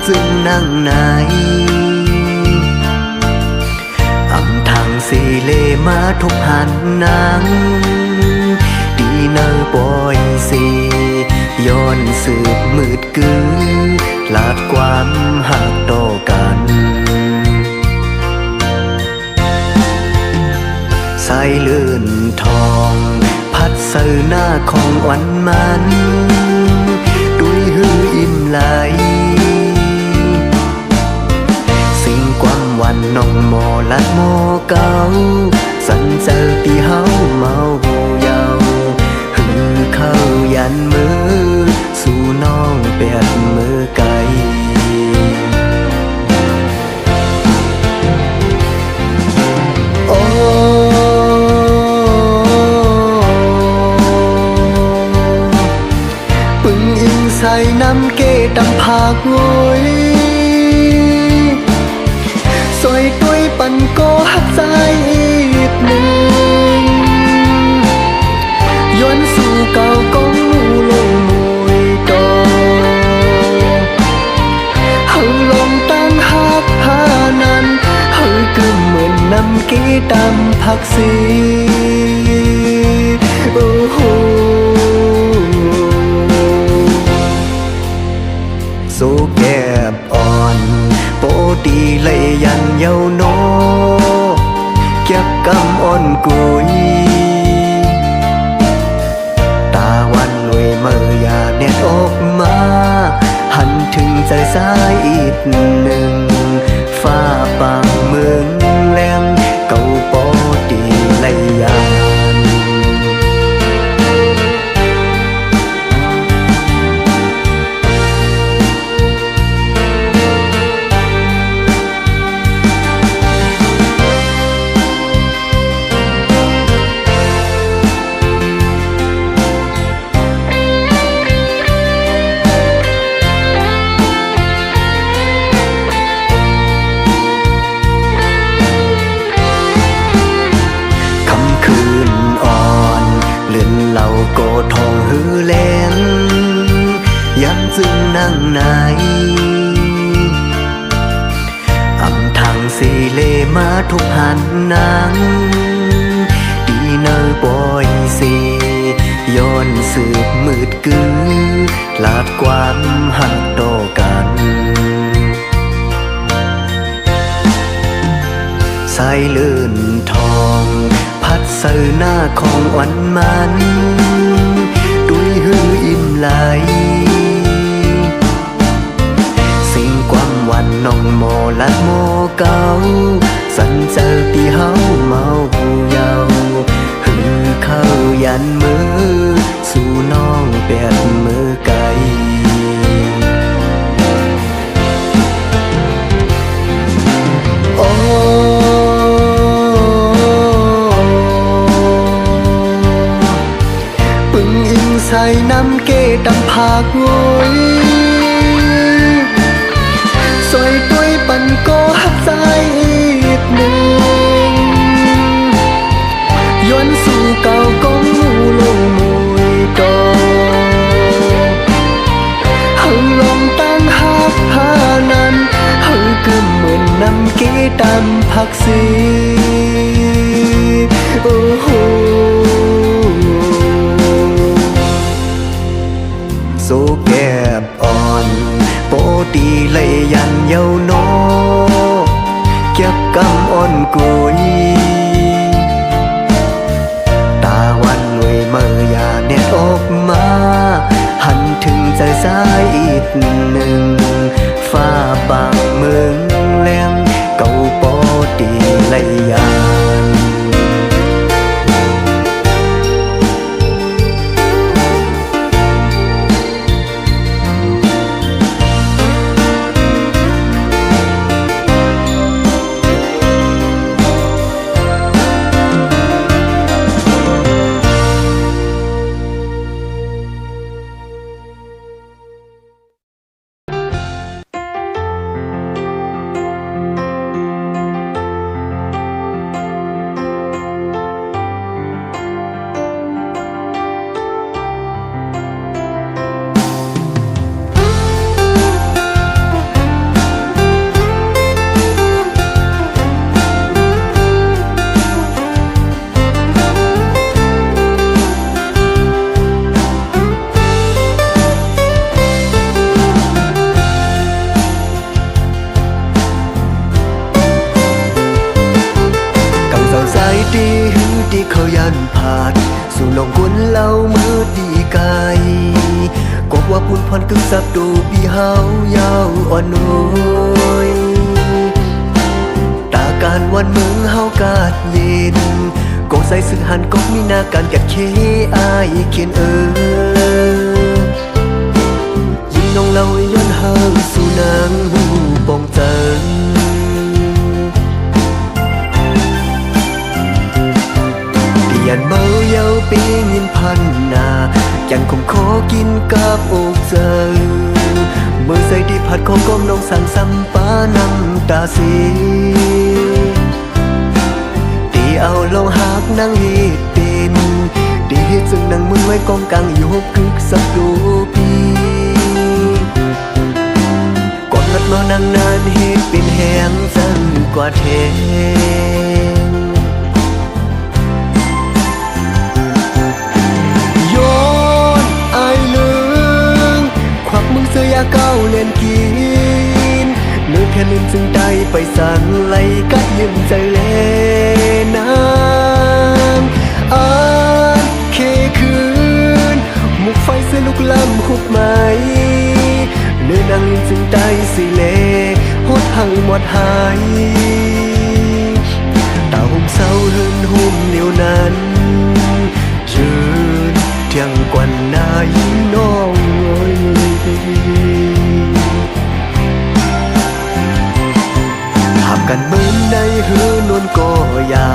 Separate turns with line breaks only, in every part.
จึงนั่งไหนอำทางสีเลมาทุกหันนางดีเนอปอยสีย้อนสืบมืดกือลาดความหักต่อกันสายเลื่อนทองพัดเสือหน้าของวันมันดุยหืออิ่มไหลสิ่งความวันน้องหมอลัดหมอเก่าสันเจอตีเฮาเมาเยาหือเข้ายันมือสู่น้องเปียดมือไกลใส่น้ำเกตำผากงอยสวยต้วยปันก็หักใจอีกหนึ่งย้อนสู่เก่าก้องมูลงมวยดอเฮาลองตั้งหักหานั้นเฮากึ่มเหมือนน้ำเกตำผักสีโอ้โหโซแก็บอ่อนโปดีเลยยันเยาโนเก็บกำอ่อนกุยตาวันรวยเมื่อยาเน็ตออกมาหันถึงใจสายอีกหนึ่งฟ้าปางเมืองแหลมเก่าโปดีเลยยันเราโกทองหือแลงยันจึงนั่งไหนอำทางสีเลมาทุกหันนางดีเนอปอยสีย้อนสืบมืดกือลาดความหักต่อกันสายเลื่อนทองพัดเสือหน้าของวันมันดุยหืออิ่มไหลสิ่งความวันน้องหมอลัดหมอเก่าสันเจอตีเฮาเมาเยาหือเข้ายันมือสู่น้องเปียดมือไกลใส่น้ำเกตำผากงอยสวยต้วยปันก็หักใจอีกหนึ่งย้อนสู่เก่าก้องมูลงมวยดอเฮาลองตั้งหักหานั้นเฮากึ่มเหมือนน้ำเกตำผักสีโอ้โหโซแก็บอ่อนโปดีเลยยันเยาโนเก็บกำอ่อนกุยตาวันรวยเมื่อยาเน็ตออกมาหันถึงใจสายอีกหนึ่งฟ้าบางเมืองแหลมเก่าโปดีเลยยัน
เ
หันกึ่งสับดูปีเฮายาวอ่อนนุยตาการวันเมืองเฮากาดเย็นก็ใส่สึกหันก็มีหน้าการกัดเคอายเขียนยิงน้องเล่าย้อนเฮาสู่นางหูปองเจิงยันเมาเยาปียินพันนายังคงขอกินกับอกเจอเมื่อใส่ที่ผัดของก้มน้องสั่งซ้ำป้าน้ำตาสีตีเอาลงหักนางเฮ็ดเป็นตีเฮ็ดซึ่งนางมือไว้กองกลางอยู่หกกึกสักดูปีก่อนนัดนอนนางนานเฮ็ดเป็นแหงจังกว่าแทยาเก้าเล่นกินนึกแค่ลืมจึงได้ไปสั่งไหลกัดยืมใจเล่นางอ่านเคคืนมุกไฟเสื้อลุกล้ำหุบไหมเนื้อนางจึงได้สิเลหดหังหมดหายตาหุ่มเศร้าหืนหุ่มเดียวนั้นยืนเที่ยงกว่านายิ้มน้องหับกันเหมือนในหือนวลก็ยา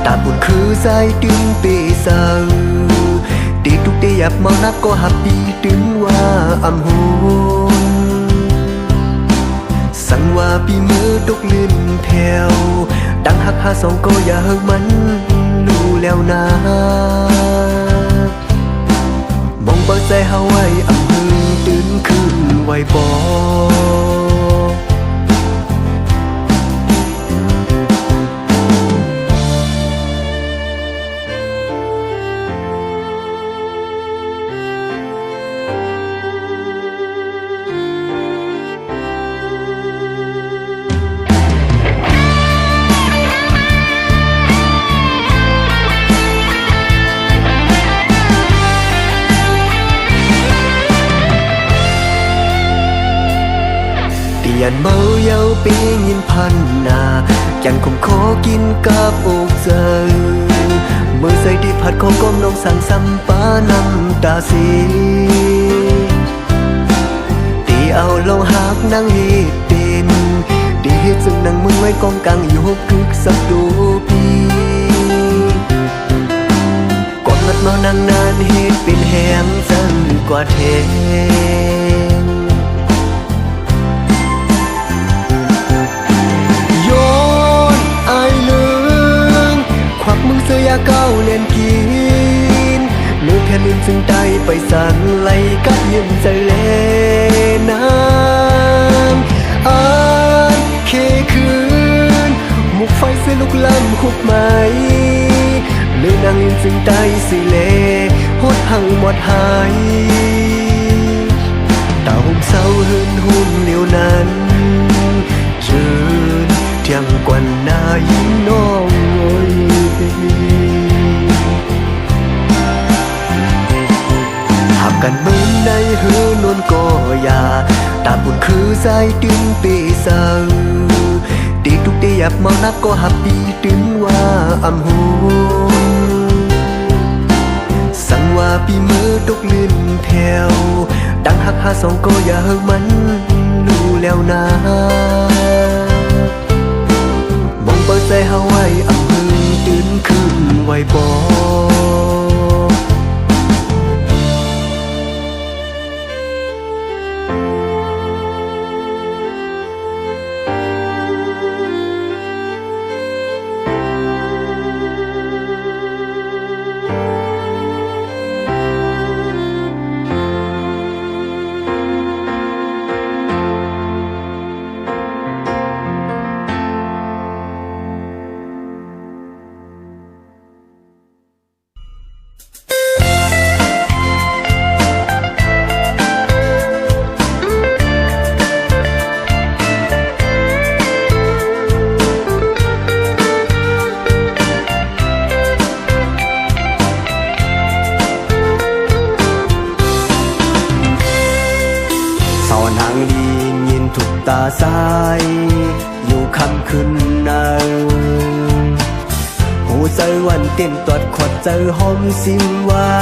ตาบุญคือใจดึงปีเศร้าตีทุกตีหยับเมานักก็หับดีดึงว่าอำหุนสั่งว่าปีมือตกลื่นแถวดังหักหาสองก็อย่าเฮิงมันรู้แล้วนะมองเปิดใจเฮาไว้อำหืนตื่นขึ้นไว้บ่ยันเมาเยาปียินพันนายังคงขอกินกับอกเจอเมื่อใส่ที่ผัดของก้มน้องสั่งซ้ำป้าน้ำตาสีตีเอาลงหักนางเฮ็ดเป็นตีเฮ็ดซึ่งนางมือไว้กองกลางอยู่หกกึกสักดูปีก่อนนัดนอนนางนานเฮ็ดเป็นแหงจังกว่าแทมึงเสียเก้าเล่นกินนึกแค่ลืมจึงได้ไปสั่งไหลกัดยืมใจเล่นางอ่านเคคืนมุกไฟเสื้อลุกล้ำหุบไหมเนื้อนางจึงได้สิเลหดหังหมดหายตาหุ่มเศร้าหืนหุ่มเดียวนั้นยืนเที่ยงกว่านายิ้มน้องหับกันเหมือนในหือนวลก็ยาตาบุญคือใจดึงปีเศร้าตีทุกตีหยับเมานักก็หับดีดึงว่าอำหุนสั่งว่าปีมือตกลื่นแถวดังหักหาสองก็อย่าเฮิงมันรู้แล้วนะมองเปิดใจเฮาไว้อำหืนตื่นขึ้นไว้บ่ ทุกตาสายอยู่คำคืนนาหูเจอวันเต้นตอดขอดเจอหอมซิมไว้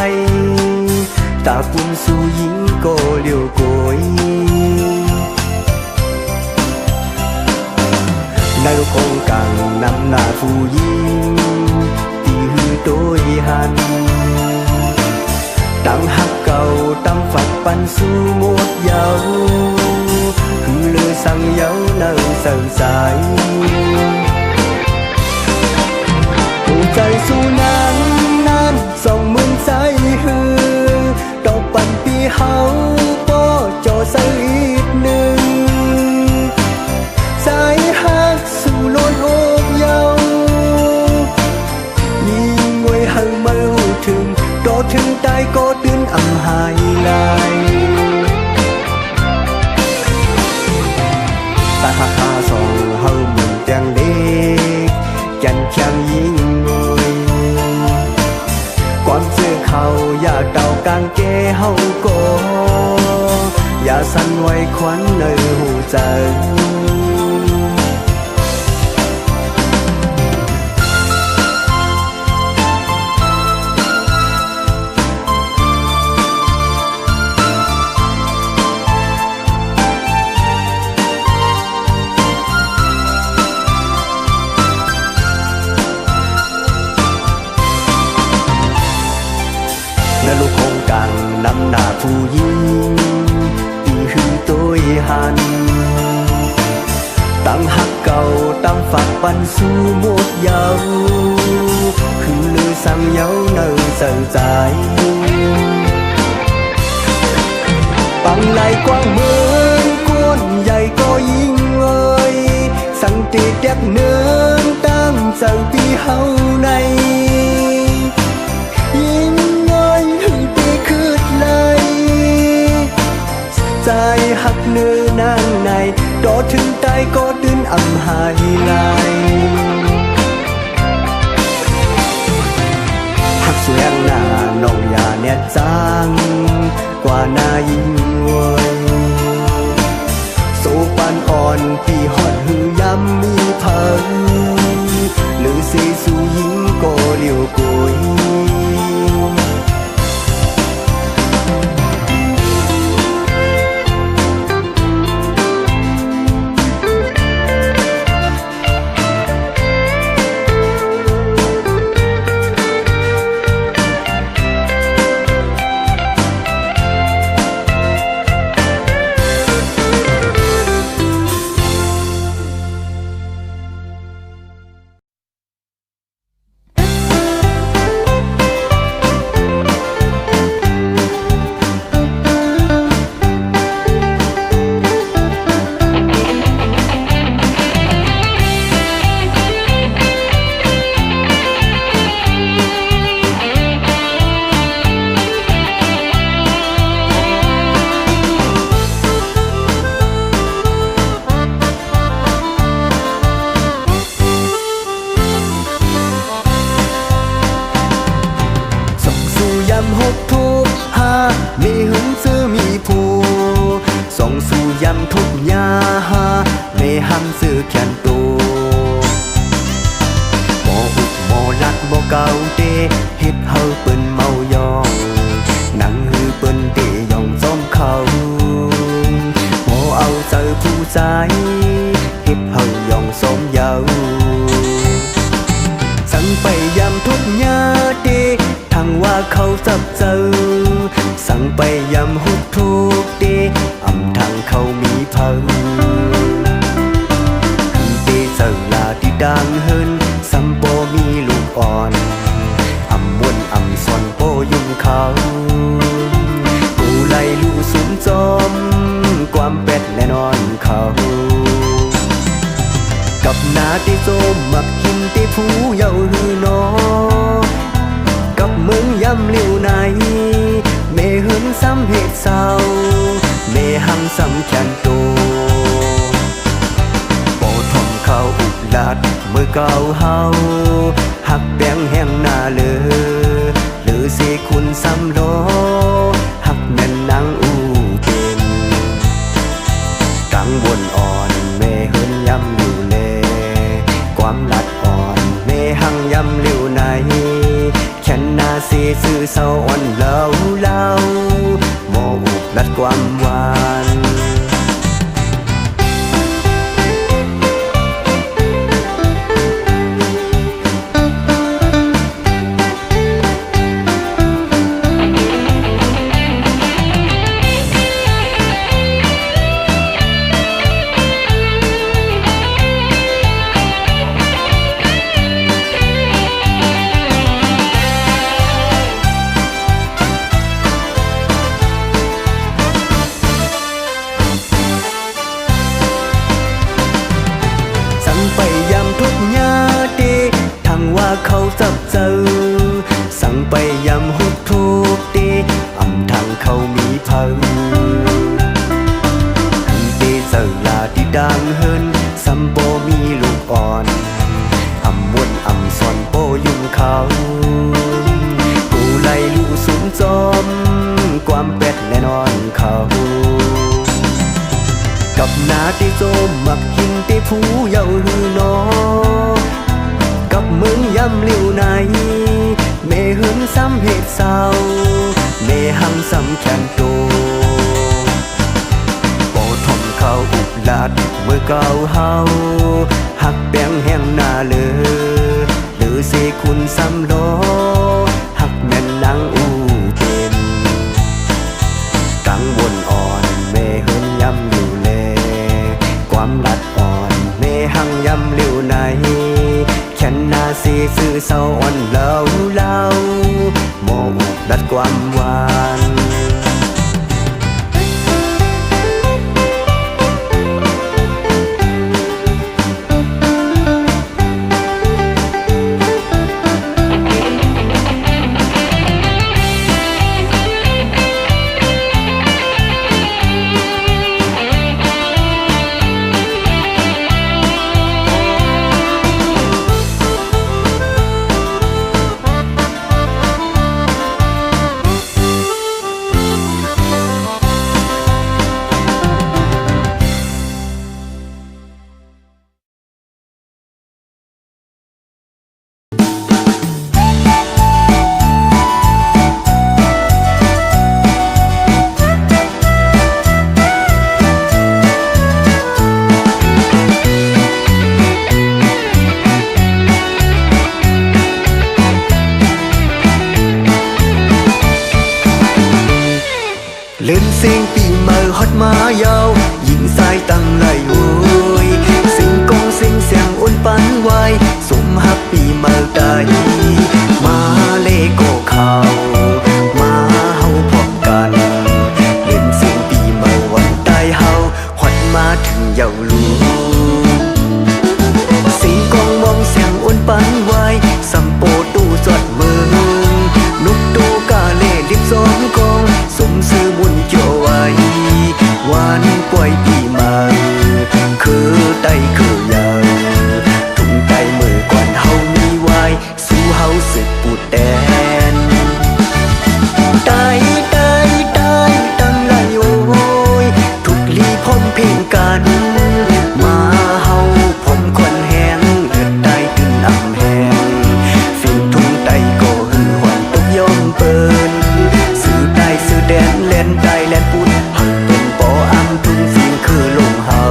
ตาปุ่นสู่หญิงก็เลี้ยวโกยในลูกคงกลางนำหน้าผู้หญิงตีหือโดยหันตั้งหักเก่าตั้งฝักปันสู่หมดเยาคือเลยสั่งเย้าเนิ่งเสื่อสายหัวใจสู่นั้นนั้นส่องมือใจหือดอกปันปีเฮาก็จอใส่อีกหนึ่งใจหักสู่โลดโอกเยายิ่งงวยหังมาหูถึงรอถึงตายก็ตื่นอำหายลายตาหาสองเฮาเหมือนแตงเด็กยันแข็งยิ่งงวยความเชื่อเขาอย่าเต่ากางแก่เฮาก็อย่าสั่นไหวควันในหูใจลูกคงกลางนำหน้าผู้หญิงตีหือโดยหันตั้งหักเก่าตั้งฝักปันสู่หมดเยาคือลือสั่งเย้าเนิ่งเสื่อใจปังไหลกว้างเหมือนก้นใหญ่ก็ยิ่งเอ่ยสั่งตีเด็กเนื้อตั้งเจ้าปีเฮาในใจหักเนื้อนางในรอถึงตายก็ตื่นอำหายลายหักสวยหน้าน้องอย่าแน่จางกว่าหน้ายิ่งเวยโซปันอ่อนปีหอดหือยำมีเพิงหรือสีสู่หญิงก็เลี้ยวโกยหกทุกหามีหึงซื้อมีผู้ส่องสู่ยำทุกยาหาไม่ห้ำซื้อแขนตูหมออุกหมอลักหมอเก่าเตเฮ็ดเฮาเปิ้นเมายองนั่งหือเปิ้นเตยองซ้อมเขาหมอเอาเจอผู้ใจเฮ็ดเฮายองซ้อมเยาสั่งไปยำทุกยาเตทั้งว่าเขาจับเจอสั่งไปยำหุบทุกเดอำทางเขามีเพิงคือเตเสลาที่ดังเฮินสัมโปมีลูกอ่อนอำมวนอำสอนโปยุ่งเขากูไล่ลูสุมจอมความเป็ดแน่นอนเขากับนาที่โจมมักหินที่ผู้เยาหือนอกับมึงย้ำเลี้ยวในเมหึงซ้ำเหตุเศร้าเมหังซ้ำแขนโตโปทมเขาอุกลัดมือเก่าเฮาหักแบงแห่งหน้าเลือสิคุณซ้ำโลหักแม่นนางอูเป็นก กังวลอ่อนเมเฮินยำอยู่เลความลัดอ่อนเมหังยำลิวในแค่นนาสีซื่อเศร้าอ่อนเล่าโมอุบลัดความหวานไปยำทุกญาติทั้งว่าเขาจับเจอสั่งไปยำหุบทุกตีอำทางเขามีพังตีเจอลาที่ดังเฮินสัมโปมีลูกอ่อนอำมวนอำซอนโปยุ่งเขากูไล่ลูกสุนจอมความเป็ดแน่นอนเขากับนาที่โจมมักหินที่ผู้เยาหือนอกับมึงยำลิวในเมหึงซ้ำเหตุเศร้าเมหังซ้ำแขนโตโปทมเขาอุบลัดเมื่อเก่าเฮาหักแป้งแห้งหน้าเลือเสคุณซ้ำโลหักแม่นนางอูเป็นกังวลอ่อนเมหึงยำลิวความลัดอ่อนเมหังยำลิวในแค่นนาสีซื่อเศร้าอ่อนเล่าโมอุบลัดความหวานเล่นเสียงปีเมื่อฮอดมายาวยิงสายตั้งไหลโวยสิงกองสิงเสียงอ้นปันไว้สมฮับปีเมื่อใดมาเลโกเขามาเฮาพบกันเล่นเสียงปีเมื่อวันใต้เฮาฮอดมาถึงเยาลูสิงกองมองเสียงอ้นปันไว้สัมโปตู้จอดมือนุกตู้กาเล่ลิบซ้อมกองสมซื้อบุญเกี่ยวไว้วันปล่อยปีมาคือไตคือยาวทุ่งไตมือก่อนเฮามีไว้สู้เฮาสึกปูดแดนไตตั้งไหลโอ้ยทุกลีพร้อมเพลงกันมาเฮาผมคนแห้งเลือดไตขึ้นอ่ำแห้งฟินทุ่งไตก็หือหวนตกย่อมเปิ้นซื้อได้ซื้อแดนเล่นได้แล่นปุดหักเป็นปออำทุ่งสิ่งคือลมเฮา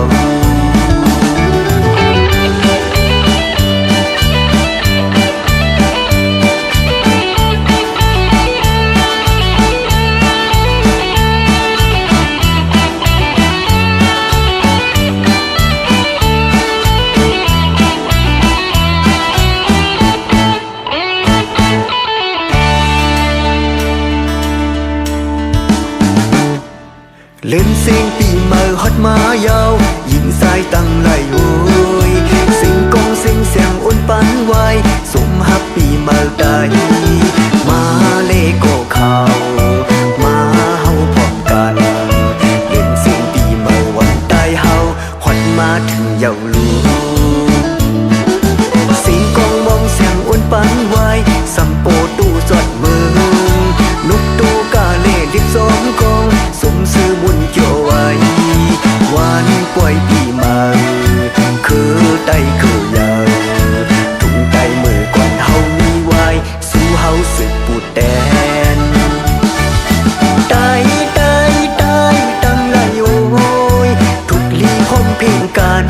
เล่นเสียงปีเมื่อฮอดมายาวยิงสายตั้งไหลโวยสิงกองสิงเสียงอ้นปันไว้สมฮับปีเมื่อใดมาเลโกเขามาเฮาพร้อมกันเล่นเสียงปีเมื่อวันใต้เฮาฮอดมาถึงเยาลูสิงกองมองเสียงอ้นปันไว้สัมโปตู้จอดมือนุกตู้กาเล่ลิบซ้อมกองสมซื้อบุญเกี่ยวไว้วัน ป่วยปีมาคือไตคือยาวทุ่งไตมือก่อนเฮามีไว้สู้เฮาสึกปูดแดนตายตายตายตั้งไรโอ้ยทุกลีคมเพลงกัน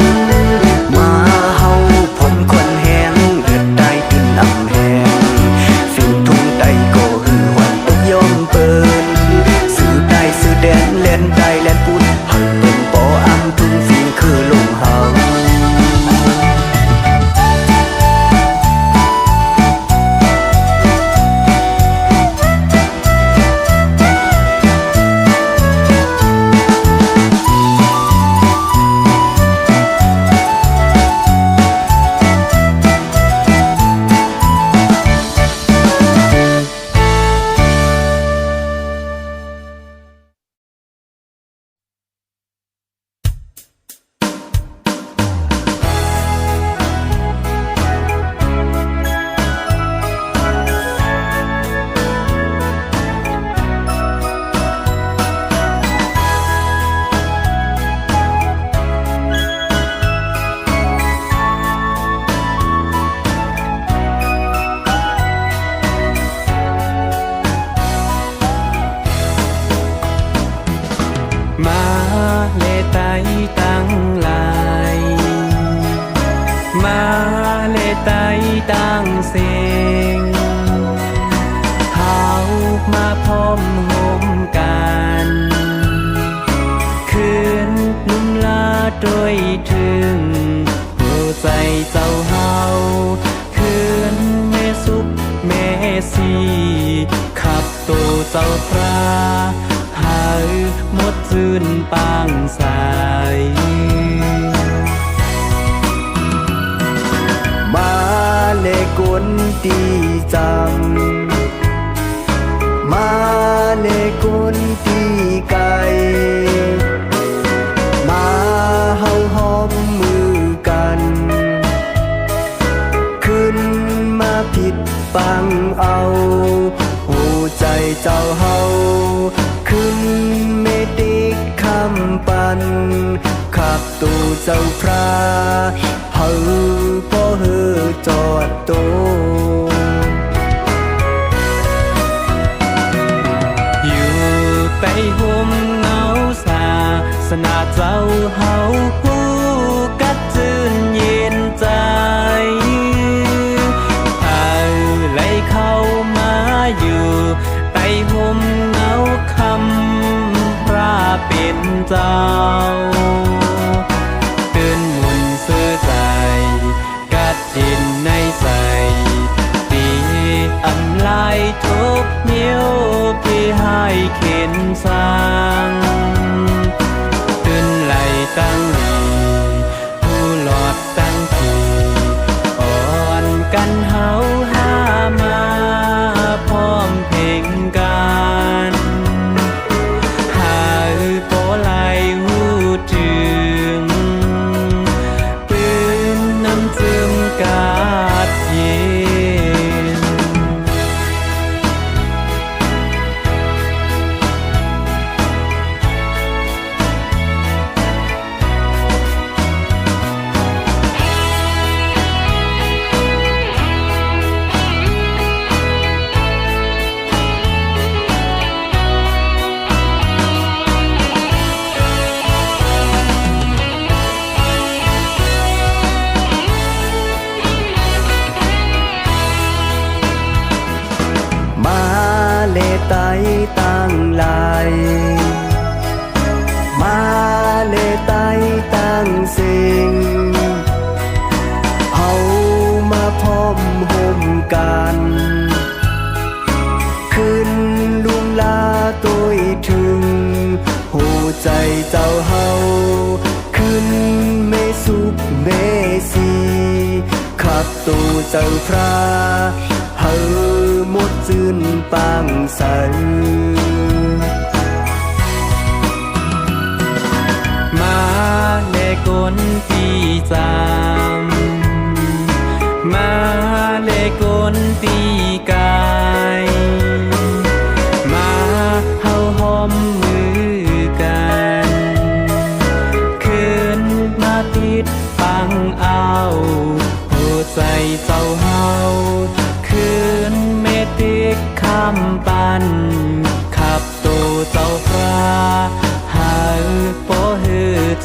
มาเฮาผมคนแหงเลือดได้ตื่นอำแหงฟิวทุ่งไตก็หือหวันตกย่อมเปินซื้อได้ซื้อแดนเล่นได้เล่นปูดเฮาเป็นปออำทุ่งฟิงคือลงเฮา
มาเลไตตั้งลายมาเลไตตั้งเสียงเขามาพร้อมห่มกันคืนนุ่มลาโดยถึงหัวใจเจ้าเฮาคืนแม่สุขแม่สีขับตัวเจ้าพระหายหมดซื่นปางสาย
มาเลกวนตีจำมาเลกวนตีไก่มาเฮาหอมมือกันขึ้นมาผิดปังเอาหัวใจเจ้าเฮาขึ้นเมติกคำปันขับตูเจ้าพระเฮาพ่อเฮอจอดโต
อยู่ใต้ห่มเงาสาสนาเจ้าเฮาผู้กัดจืนเย็นใจไหลเข้ามาอยู่ใต้ห่มเงาคำพระเป็นเจ้าตื่นมุนซื้อใจกัดดินในใสตีอำลายทุกเมียวพี่ให้เข็นสร้างตื่นไหลตั้งลีผู้หลอดตั้งทีอ่อนกันเฮาหามาพร้อมเพลงกันหาโปไหลหูถึงปืนน้ำจึมกาดเย็น
มาเลไตตั้งลายมาเลไตตั้งสิ่งเฮามาพร้อมห่มกันขึ้นลุมลาตัวถึงหัวใจเจ้าเฮาขึ้นเมสุบเมสีขับตูเจ้าพระเฮาหมดจืนปางใส
มาเลกนตีจำมาเลกนตีกายมาเฮาหอมมือกันคืน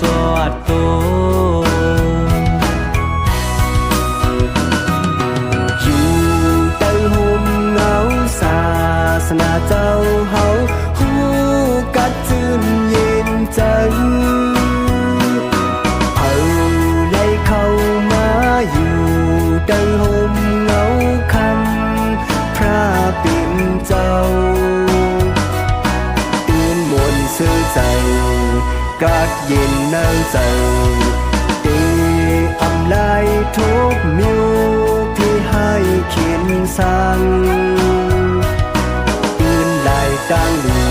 จวดตัว
อยู่ใต้ห่มเงาศาสนาเจ้าเฮาฮู้กัดจืนเย็นใจเฮาไล่เข้ามาอยู่ใต้ห่มเงาคำพระเป็นเจ้าตื่นมนต์ซื่อใจกัดเย็นนางใจตีอำลายทุกมิวที่ให้เขียนสั่งตื่นลายตั้งดี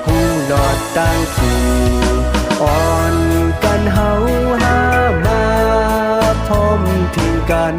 หูหลอดตั้งทีอ่อนกันเฮาหามาพร้อมทิ้งกัน